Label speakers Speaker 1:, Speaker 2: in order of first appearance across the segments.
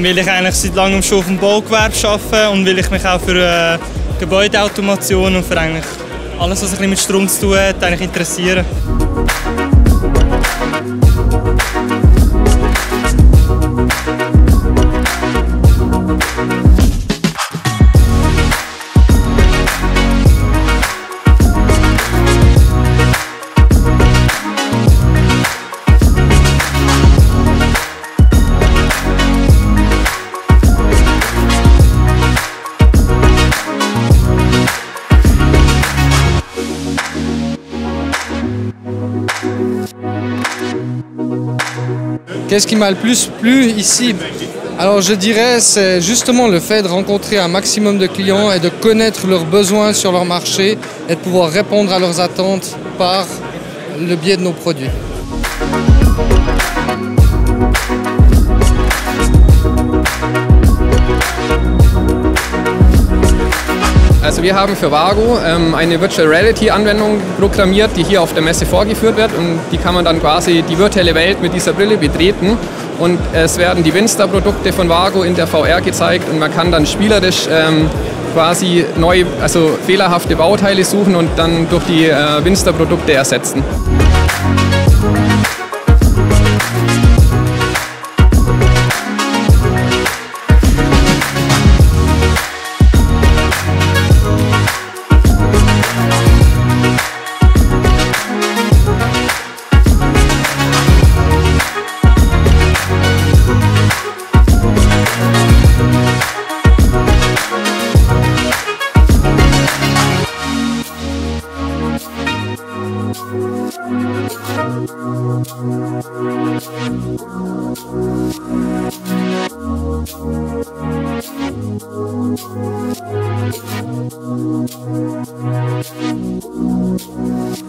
Speaker 1: Weil ich eigentlich seit langem schon auf dem Baugewerbe arbeite und weil ich mich auch für Gebäudeautomation und für eigentlich alles, was ein bisschen mit Strom zu tun hat, eigentlich interessiere.
Speaker 2: Qu'est-ce qui m'a le plus plu ici? Alors je dirais c'est justement le fait de rencontrer un maximum de clients et de connaître leurs besoins sur leur marché et de pouvoir répondre à leurs attentes par le biais de nos produits.
Speaker 3: Also wir haben für Vago eine Virtual Reality Anwendung programmiert, die hier auf der Messe vorgeführt wird, und die kann man dann quasi die virtuelle Welt mit dieser Brille betreten, und es werden die Winster-Produkte von Vago in der VR gezeigt und man kann dann spielerisch quasi fehlerhafte Bauteile suchen und dann durch die Winster-Produkte ersetzen.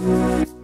Speaker 4: Thank you.